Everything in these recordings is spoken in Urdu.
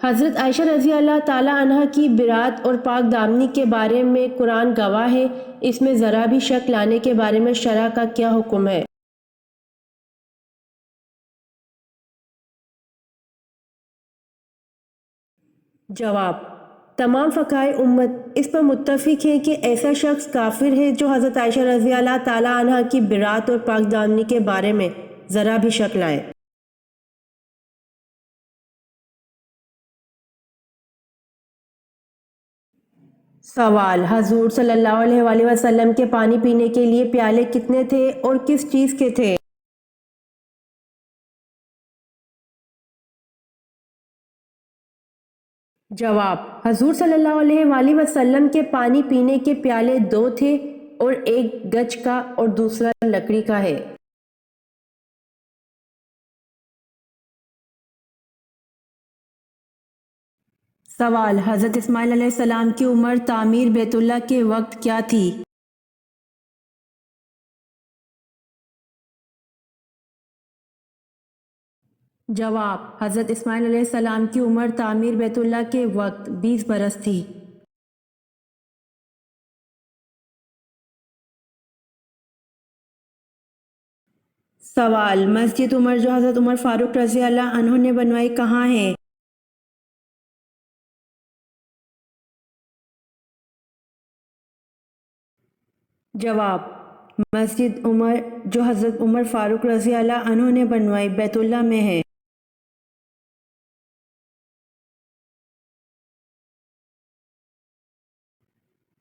حضرت عائشہ رضی اللہ تعالی عنہ کی برات اور پاک دامنی کے بارے میں قرآن گواہ ہے، اس میں ذرا بھی شک لانے کے بارے میں شرع کا کیا حکم ہے؟ جواب: تمام فقہائے امت اس پر متفق ہیں کہ ایسا شخص کافر ہے جو حضرت عائشہ رضی اللہ تعالی عنہ کی برات اور پاک دامنی کے بارے میں ذرا بھی شک لائے۔ سوال: حضور صلی اللہ علیہ وآلہ وسلم کے پانی پینے کے لیے پیالے کتنے تھے اور کس چیز کے تھے؟ جواب: حضور صلی اللہ علیہ وآلہ وسلم کے پانی پینے کے پیالے 2 تھے، اور ایک گچ کا اور دوسرا لکڑی کا ہے۔ سوال: حضرت اسماعیل علیہ السلام کی عمر تعمیر بیت اللہ کے وقت کیا تھی؟ جواب: حضرت اسماعیل علیہ السلام کی عمر تعمیر بیت اللہ کے وقت 20 برس تھی۔ سوال: مسجد عمر جو حضرت عمر فاروق رضی اللہ عنہ نے بنوائی کہاں ہے؟ جواب: مسجد عمر جو حضرت عمر فاروق رضی اللہ عنہ نے بنوائی بیت اللہ میں ہے۔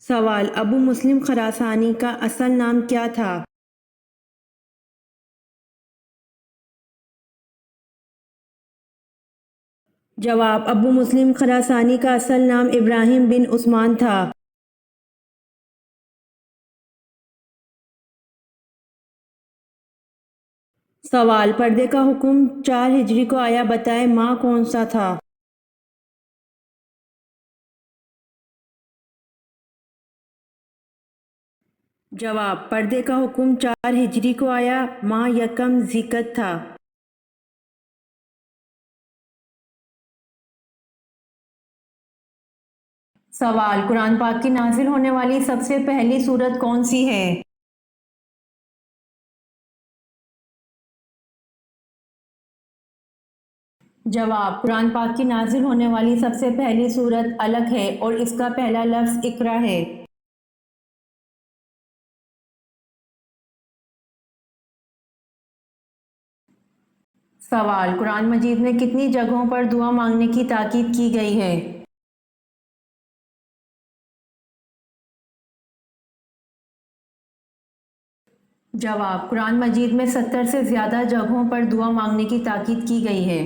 سوال: ابو مسلم خراسانی کا اصل نام کیا تھا؟ جواب: ابو مسلم خراسانی کا اصل نام ابراہیم بن عثمان تھا۔ سوال: پردے کا حکم 4 ہجری کو آیا، بتائیں ماہ کون سا تھا؟ جواب: پردے کا حکم 4 ہجری کو آیا، ماہ یکم ذی القعدہ تھا۔ سوال: قرآن پاک کی نازل ہونے والی سب سے پہلی سورت کون سی ہے؟ جواب: قرآن پاک کی نازل ہونے والی سب سے پہلی سورت علق ہے، اور اس کا پہلا لفظ اقرا ہے۔ سوال: قرآن مجید میں کتنی جگہوں پر دعا مانگنے کی تاکید کی گئی ہے؟ جواب: قرآن مجید میں 70 سے زیادہ جگہوں پر دعا مانگنے کی تاکید کی گئی ہے۔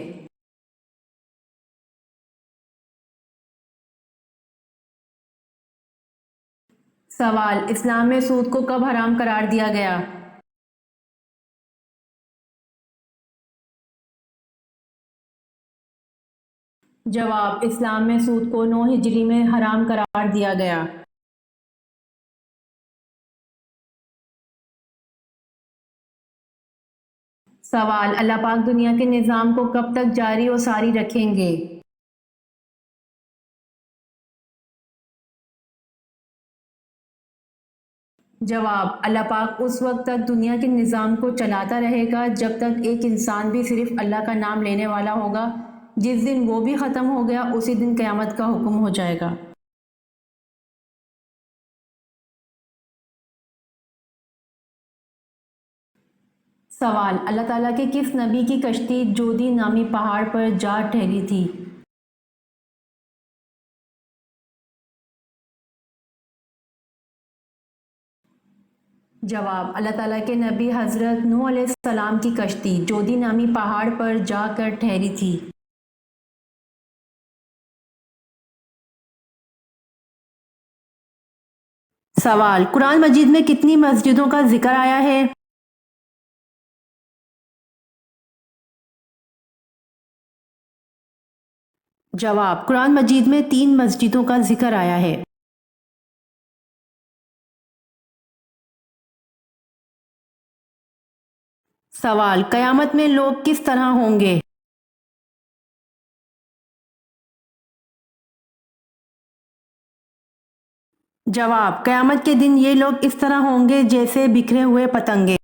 سوال: اسلام میں سود کو کب حرام قرار دیا گیا؟ جواب: اسلام میں سود کو 9 ہجری میں حرام قرار دیا گیا۔ سوال: اللہ پاک دنیا کے نظام کو کب تک جاری و ساری رکھیں گے؟ جواب: اللہ پاک اس وقت تک دنیا کے نظام کو چلاتا رہے گا جب تک ایک انسان بھی صرف اللہ کا نام لینے والا ہوگا۔ جس دن وہ بھی ختم ہو گیا اسی دن قیامت کا حکم ہو جائے گا۔ سوال: اللہ تعالیٰ کے کس نبی کی کشتی جودی نامی پہاڑ پر جا ٹھہری تھی؟ جواب: اللہ تعالیٰ کے نبی حضرت نوح علیہ السلام کی کشتی جودی نامی پہاڑ پر جا کر ٹھہری تھی۔ سوال: قرآن مجید میں کتنی مسجدوں کا ذکر آیا ہے؟ جواب: قرآن مجید میں 3 مسجدوں کا ذکر آیا ہے۔ سوال: قیامت میں لوگ کس طرح ہوں گے؟ جواب: قیامت کے دن یہ لوگ اس طرح ہوں گے جیسے بکھرے ہوئے پتنگے۔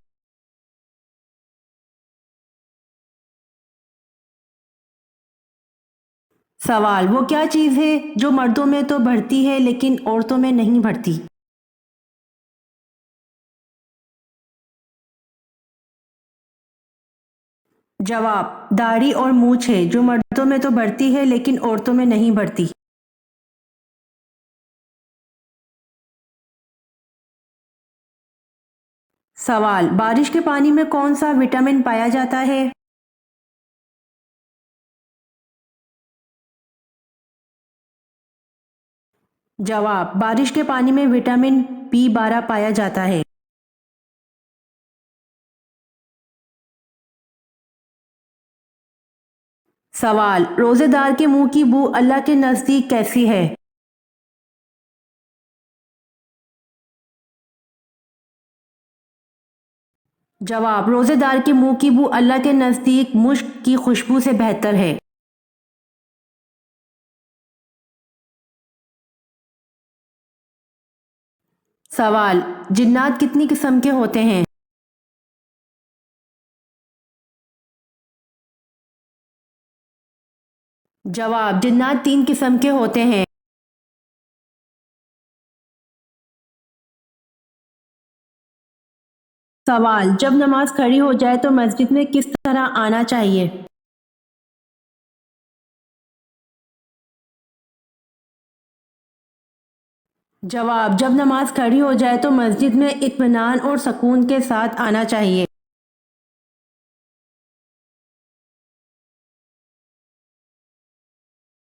سوال: وہ کیا چیز ہے جو مردوں میں تو بڑھتی ہے لیکن عورتوں میں نہیں بڑھتی؟ جواب: داڑھی اور مونچھ ہے جو مردوں میں تو بڑھتی ہے لیکن عورتوں میں نہیں بڑھتی۔ سوال: بارش کے پانی میں کون سا وٹامن پایا جاتا ہے؟ جواب: بارش کے پانی میں وٹامن B12 پایا جاتا ہے۔ سوال: روزے دار کے منہ کی بو اللہ کے نزدیک کیسی ہے؟ جواب: روزے دار کے منہ کی بو اللہ کے نزدیک مشک کی خوشبو سے بہتر ہے۔ سوال: جنات کتنی قسم کے ہوتے ہیں؟ جواب: جنات 3 قسم کے ہوتے ہیں۔ سوال: جب نماز کھڑی ہو جائے تو مسجد میں کس طرح آنا چاہیے؟ جواب: جب نماز کھڑی ہو جائے تو مسجد میں اطمینان اور سکون کے ساتھ آنا چاہیے۔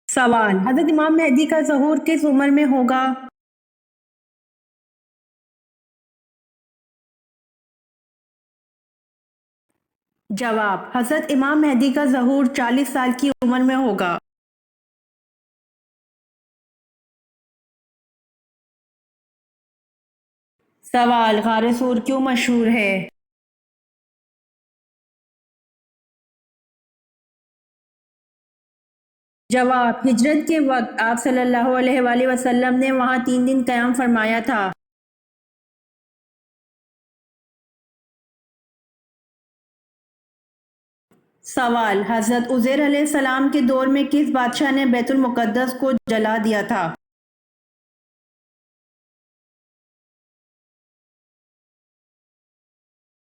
سوال: حضرت امام مہدی کا ظہور کس عمر میں ہوگا؟ جواب: حضرت امام مہدی کا ظہور 40 سال کی عمر میں ہوگا۔ سوال: غار سور کیوں مشہور ہے؟ جواب: ہجرت کے وقت آپ صلی اللہ علیہ وآلہ وسلم نے وہاں 3 دن قیام فرمایا تھا۔ سوال: حضرت عزیر علیہ السلام کے دور میں کس بادشاہ نے بیت المقدس کو جلا دیا تھا؟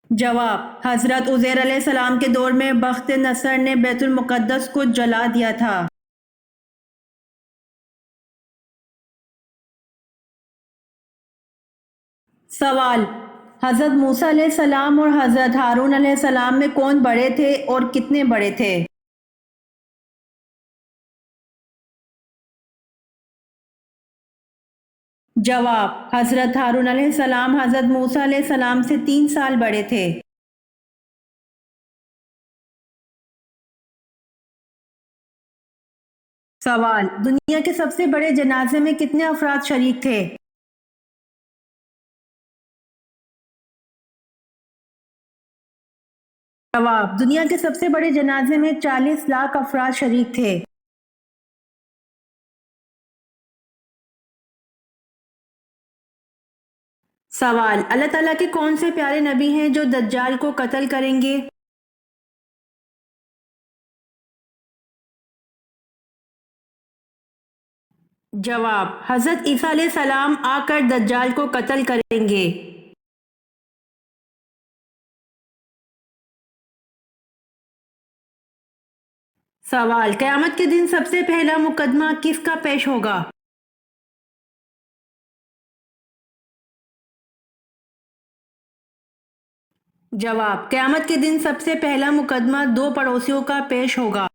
جواب: حضرت عزیر علیہ السلام کے دور میں بخت نصر نے بیت المقدس کو جلا دیا تھا۔ سوال: حضرت موسیٰ علیہ السلام اور حضرت ہارون علیہ السلام میں کون بڑے تھے اور کتنے بڑے تھے؟ جواب: حضرت ہارون علیہ السلام حضرت موسیٰ علیہ السلام سے 3 سال بڑے تھے۔ سوال: دنیا کے سب سے بڑے جنازے میں کتنے افراد شریک تھے؟ جواب: دنیا کے سب سے بڑے جنازے میں 40 لاکھ افراد شریک تھے۔ سوال: اللہ تعالیٰ کے کون سے پیارے نبی ہیں جو دجال کو قتل کریں گے؟ جواب: حضرت عیسیٰ علیہ السلام آ کر دجال کو قتل کریں گے۔ سوال: قیامت کے دن سب سے پہلا مقدمہ کس کا پیش ہوگا؟ جواب: قیامت کے دن سب سے پہلا مقدمہ 2 پڑوسیوں کا پیش ہوگا۔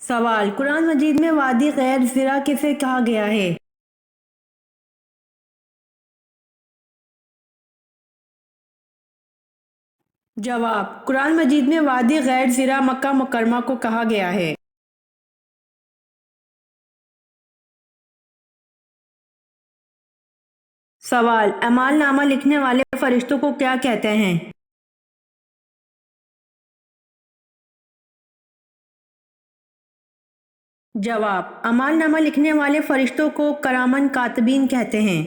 سوال: قرآن مجید میں وادی غیر زرع کسے کہا گیا ہے؟ جواب: قرآن مجید میں وادی غیر زرع مکہ مکرمہ کو کہا گیا ہے۔ سوال: اعمال نامہ لکھنے والے فرشتوں کو کیا کہتے ہیں؟ جواب: اعمال نامہ لکھنے والے فرشتوں کو کرامن کاتبین کہتے ہیں۔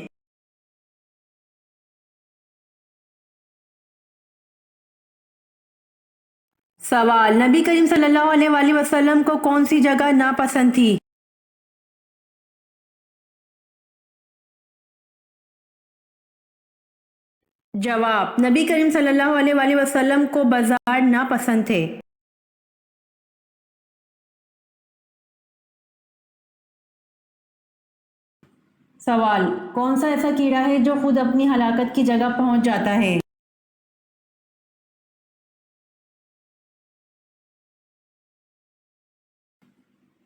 سوال: نبی کریم صلی اللہ علیہ وآلہ وسلم کو کون سی جگہ ناپسند تھی؟ جواب: نبی کریم صلی اللہ علیہ وآلہ وسلم کو بازار ناپسند تھے۔ سوال: کون سا ایسا کیڑا ہے جو خود اپنی ہلاکت کی جگہ پہنچ جاتا ہے؟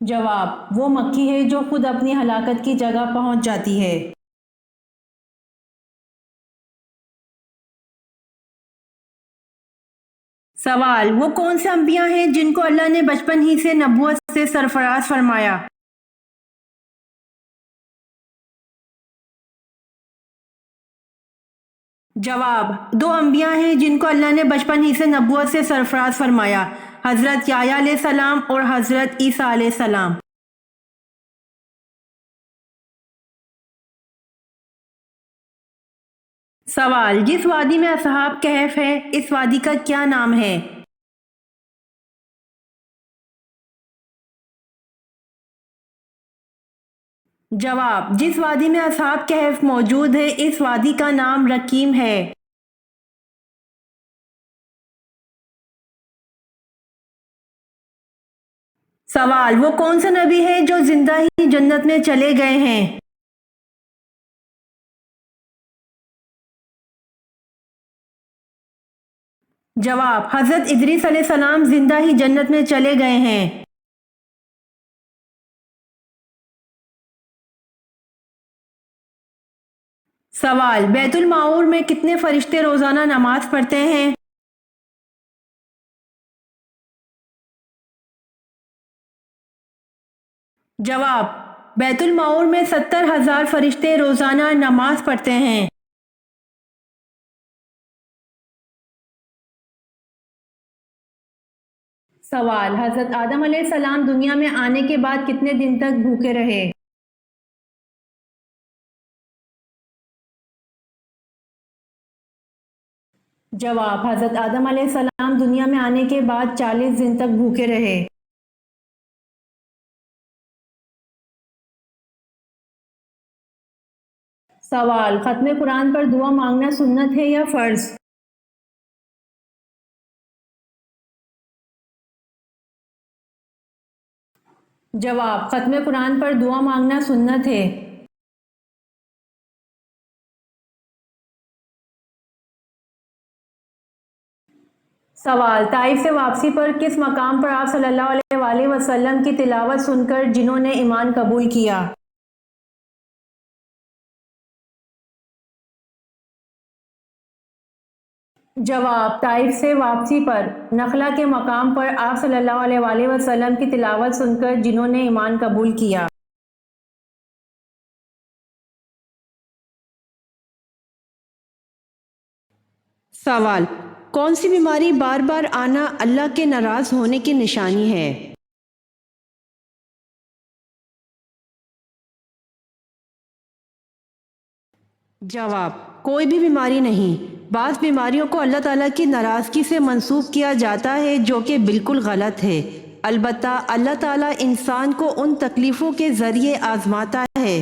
جواب: وہ مکھی ہے جو خود اپنی ہلاکت کی جگہ پہنچ جاتی ہے۔ سوال: وہ کون سے انبیاء ہیں جن کو اللہ نے بچپن ہی سے نبوت سے سرفراز فرمایا؟ جواب: دو انبیاء ہیں جن کو اللہ نے بچپن ہی سے نبوت سے سرفراز فرمایا، حضرت یحییٰ علیہ السلام اور حضرت عیسیٰ علیہ السلام۔ سوال: جس وادی میں اصحاب کہف ہے اس وادی کا کیا نام ہے؟ جواب: جس وادی میں اصحاب کہف موجود ہے اس وادی کا نام رقیم ہے۔ سوال: وہ کون سے نبی ہے جو زندہ ہی جنت میں چلے گئے ہیں؟ جواب: حضرت ادریس علیہ السلام زندہ ہی جنت میں چلے گئے ہیں۔ سوال: بیت المعمور میں کتنے فرشتے روزانہ نماز پڑھتے ہیں؟ جواب: بیت المعمور میں 70,000 فرشتے روزانہ نماز پڑھتے ہیں۔ سوال: حضرت آدم علیہ السلام دنیا میں آنے کے بعد کتنے دن تک بھوکے رہے؟ جواب: حضرت آدم علیہ السلام دنیا میں آنے کے بعد 40 دن تک بھوکے رہے۔ سوال: ختم قرآن پر دعا مانگنا سنت ہے یا فرض؟ جواب: ختم قرآن پر دعا مانگنا سنت ہے۔ سوال: طائف سے واپسی پر کس مقام پر آپ صلی اللہ علیہ وآلہ وسلم کی تلاوت سن کر جنہوں نے ایمان قبول کیا؟ جواب: طائف سے واپسی پر نخلا کے مقام پر آپ صلی اللہ علیہ وآلہ وسلم کی تلاوت سن کر جنہوں نے ایمان قبول کیا۔ سوال: کون سی بیماری بار بار آنا اللہ کے ناراض ہونے کی نشانی ہے؟ جواب: کوئی بھی بیماری نہیں۔ بعض بیماریوں کو اللہ تعالیٰ کی ناراضگی سے منسوب کیا جاتا ہے جو کہ بالکل غلط ہے۔ البتہ اللہ تعالیٰ انسان کو ان تکلیفوں کے ذریعے آزماتا ہے۔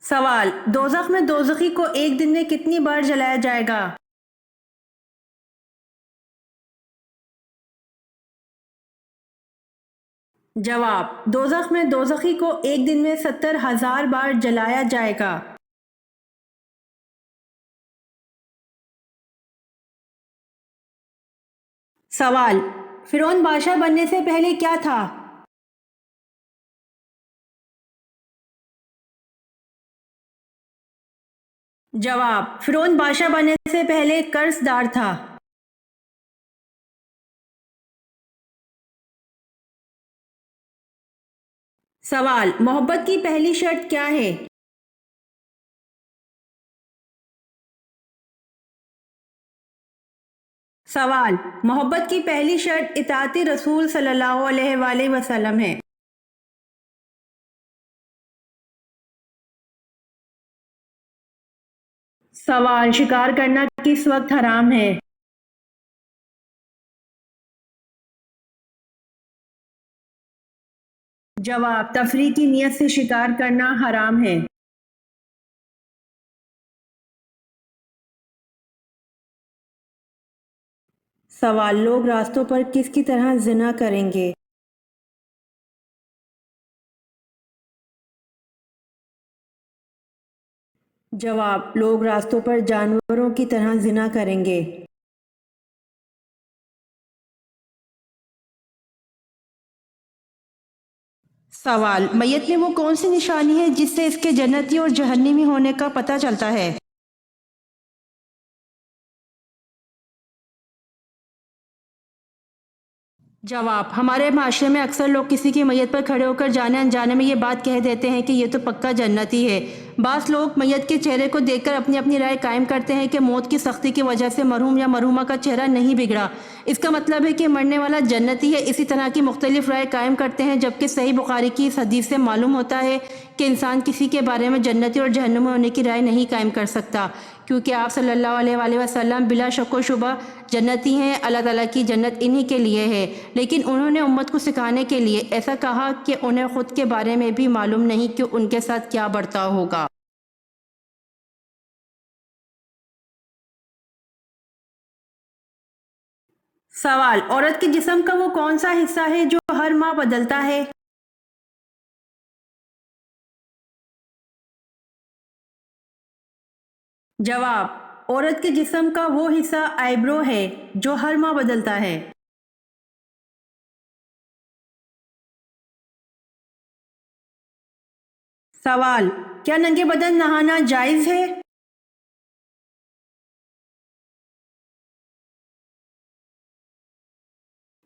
سوال: دوزخ میں دوزخی کو ایک دن میں کتنی بار جلایا جائے گا؟ جواب: دوزخ میں دوزخی کو ایک دن میں 70,000 بار جلایا جائے گا۔ سوال: فرعون بادشاہ بننے سے پہلے کیا تھا؟ جواب: فرعون بادشاہ بننے سے پہلے قرض دار تھا۔ سوال: محبت کی پہلی شرط کیا ہے؟ سوال، محبت کی پہلی شرط اطاعت رسول صلی اللہ علیہ وآلہ وسلم ہے۔ سوال، شکار کرنا کس وقت حرام ہے؟ جواب، تفریح کی نیت سے شکار کرنا حرام ہے۔ سوال، لوگ راستوں پر کس کی طرح زنا کریں گے؟ جواب، لوگ راستوں پر جانوروں کی طرح زنا کریں گے۔ سوال، میت میں وہ کون سی نشانی ہے جس سے اس کے جنتی اور جہنمی ہونے کا پتہ چلتا ہے؟ جواب، ہمارے معاشرے میں اکثر لوگ کسی کی میت پر کھڑے ہو کر جانے انجانے میں یہ بات کہہ دیتے ہیں کہ یہ تو پکا جنتی ہے۔ بعض لوگ میت کے چہرے کو دیکھ کر اپنی اپنی رائے قائم کرتے ہیں کہ موت کی سختی کی وجہ سے مرحوم یا مرحومہ کا چہرہ نہیں بگڑا، اس کا مطلب ہے کہ مرنے والا جنتی ہے۔ اسی طرح کی مختلف رائے قائم کرتے ہیں، جبکہ صحیح بخاری کی اس حدیث سے معلوم ہوتا ہے کہ انسان کسی کے بارے میں جنتی اور جہنمی ہونے کی رائے نہیں قائم کر سکتا، کیونکہ آپ صلی اللہ علیہ وآلہ وسلم بلا شک و شبہ جنتی ہیں، اللہ تعالیٰ کی جنت انہی کے لیے ہے، لیکن انہوں نے امت کو سکھانے کے لیے ایسا کہا کہ انہیں خود کے بارے میں بھی معلوم نہیں کہ ان کے ساتھ کیا برتاؤ ہوگا۔ سوال، عورت کے جسم کا وہ کون سا حصہ ہے جو ہر ماہ بدلتا ہے؟ جواب، عورت کے جسم کا وہ حصہ آئیبرو ہے جو ہر ماہ بدلتا ہے۔ سوال، کیا ننگے بدن نہانا جائز ہے؟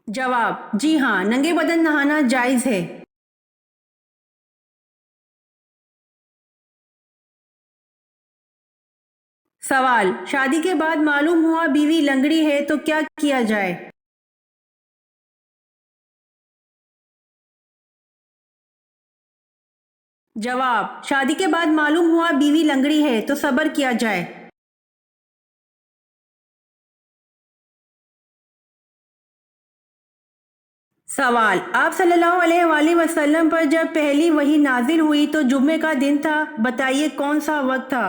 جواب، جی ہاں، ننگے بدن نہانا جائز ہے۔ سوال، شادی کے بعد معلوم ہوا بیوی لنگڑی ہے تو کیا کیا جائے؟ جواب، شادی کے بعد معلوم ہوا بیوی لنگڑی ہے تو صبر کیا جائے۔ سوال، آپ صلی اللہ علیہ وآلہ وسلم پر جب پہلی وحی نازل ہوئی تو جمعے کا دن تھا، بتائیے کون سا وقت تھا؟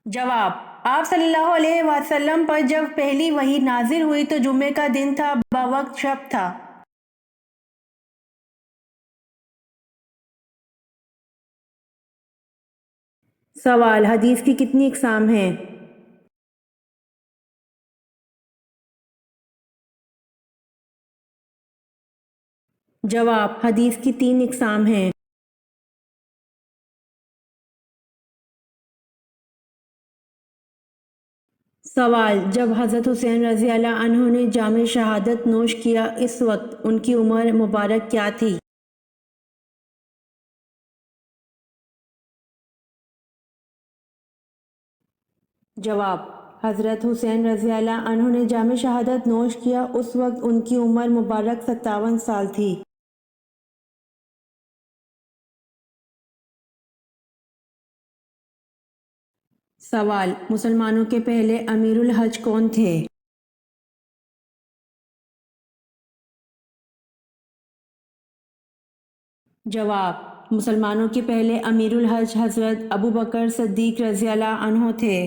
جواب، آپ صلی اللہ علیہ وسلم پر جب پہلی وحی نازل ہوئی تو جمعے کا دن تھا، بوقت شب تھا۔ سوال، حدیث کی کتنی اقسام ہیں؟ جواب، حدیث کی 3 اقسام ہیں۔ سوال، جب حضرت حسین رضی اللہ عنہ نے جام شہادت نوش کیا اس وقت ان کی عمر مبارک کیا تھی؟ جواب، حضرت حسین رضی اللہ عنہ نے جام شہادت نوش کیا اس وقت ان کی عمر مبارک 57 سال تھی۔ سوال، مسلمانوں کے پہلے امیر الحج کون تھے؟ جواب، مسلمانوں کے پہلے امیر الحج حضرت ابو بکر صدیق رضی اللہ عنہ تھے۔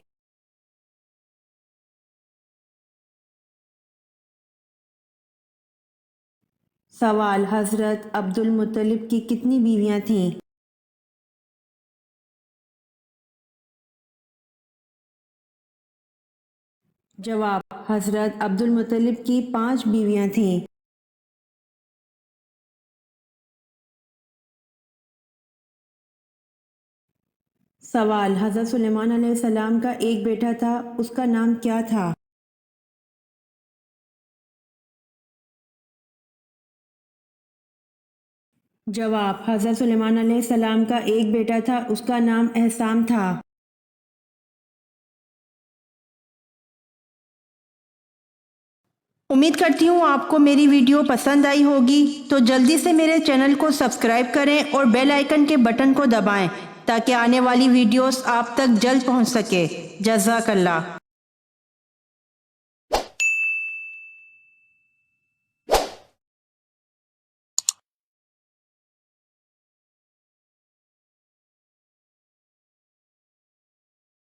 سوال، حضرت عبد المطلب کی کتنی بیویاں تھیں؟ جواب، حضرت عبد المطلب کی 5 بیویاں تھیں۔ سوال، حضرت سلیمان علیہ السلام کا ایک بیٹا تھا، اس کا نام کیا تھا؟ جواب: حضرت سلیمان علیہ السلام کا ایک بیٹا تھا، اس کا نام احسام تھا۔ امید کرتی ہوں آپ کو میری ویڈیو پسند آئی ہوگی، تو جلدی سے میرے چینل کو سبسکرائب کریں اور بیل آئیکن کے بٹن کو دبائیں تاکہ آنے والی ویڈیوز آپ تک جلد پہنچ سکے۔ جزاک اللہ۔